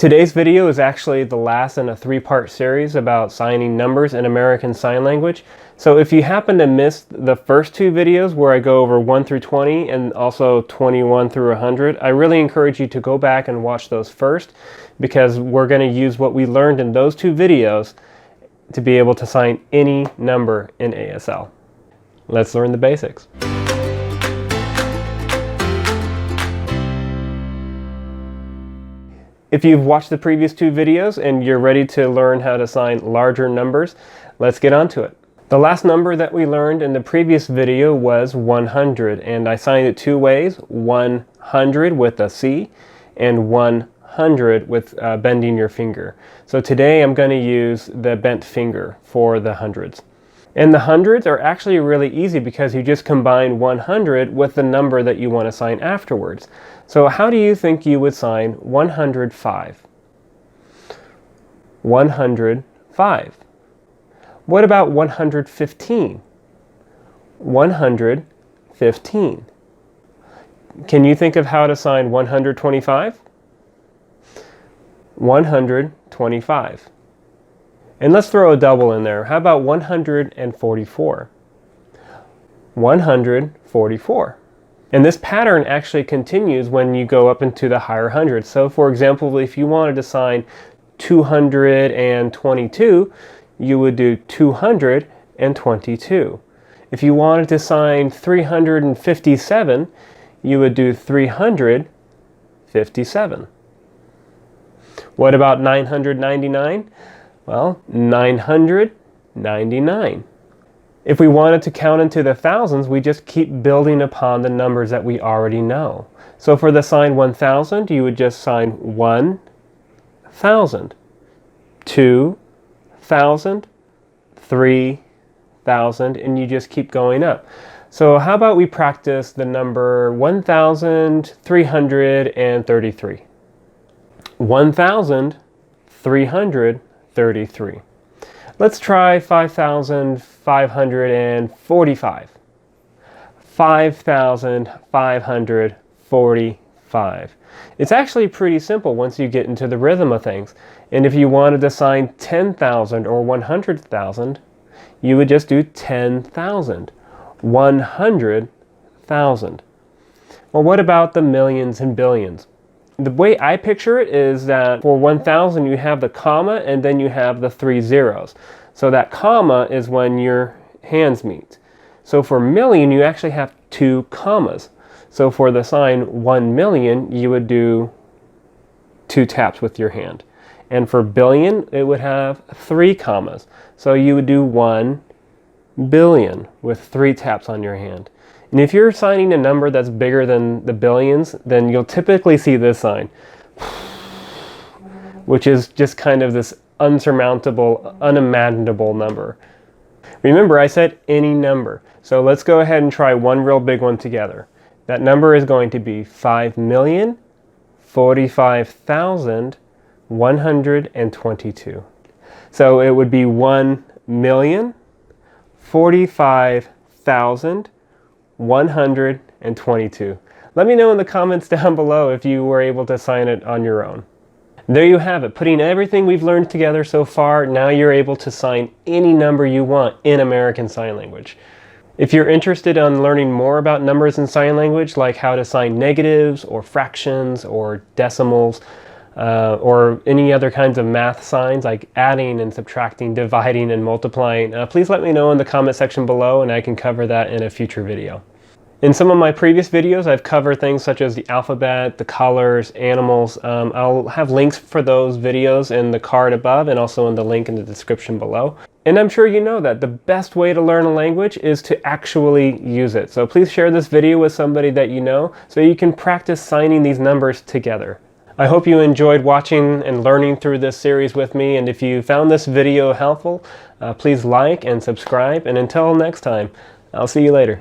Today's video is actually the last in a three-part series about signing numbers in American Sign Language. So if you happen to miss the first two videos where I go over 1 through 20 and also 21 through 100, I really encourage you to go back and watch those first, because we're going to use what we learned in those two videos to be able to sign any number in ASL. Let's learn the basics. If you've watched the previous two videos and you're ready to learn how to sign larger numbers, let's get on to it. The last number that we learned in the previous video was 100, and I signed it two ways: 100 with a C and 100 with bending your finger. So today I'm going to use the bent finger for the hundreds. And the hundreds are actually really easy because you just combine 100 with the number that you want to sign afterwards. So how do you think you would sign 105? 105. What about 115? 115. Can you think of how to sign 125? 125. And let's throw a double in there. How about 144? 144. And this pattern actually continues when you go up into the higher hundreds. So for example, if you wanted to sign 222, you would do 222. If you wanted to sign 357, you would do 357. What about 999? Well, 999. If we wanted to count into the thousands, we just keep building upon the numbers that we already know. So for the sign 1000, you would just sign 1,000, 2,000, 3,000, and you just keep going up. So how about we practice the number 1,333? 1,333. Let's try 5,545. 5,545. It's actually pretty simple once you get into the rhythm of things. And if you wanted to sign 10,000 or 100,000, you would just do 10,000. 100,000. Well, what about the millions and billions? The way I picture it is that for 1,000 you have the comma and then you have the 3 zeros. So that comma is when your hands meet. So for million you actually have 2 commas. So for the sign 1 million you would do 2 taps with your hand. And for billion it would have 3 commas. So you would do 1 billion with 3 taps on your hand. And if you're signing a number that's bigger than the billions, then you'll typically see this sign, which is just kind of this unsurmountable, unimaginable number. Remember, I said any number. So let's go ahead and try one real big one together. That number is going to be 5,045,122. So it would be 1,045,122. Let me know in the comments down below if you were able to sign it on your own. There you have it. Putting everything we've learned together so far, now you're able to sign any number you want in American Sign Language. If you're interested in learning more about numbers in sign language, like how to sign negatives or fractions or decimals, or any other kinds of math signs like adding and subtracting, dividing and multiplying, please let me know in the comment section below and I can cover that in a future video. In some of my previous videos I've covered things such as the alphabet, the colors, animals. I'll have links for those videos in the card above and also in the link in the description below. And I'm sure you know that the best way to learn a language is to actually use it. So please share this video with somebody that you know so you can practice signing these numbers together. I hope you enjoyed watching and learning through this series with me, and if you found this video helpful, please like and subscribe, and until next time, I'll see you later.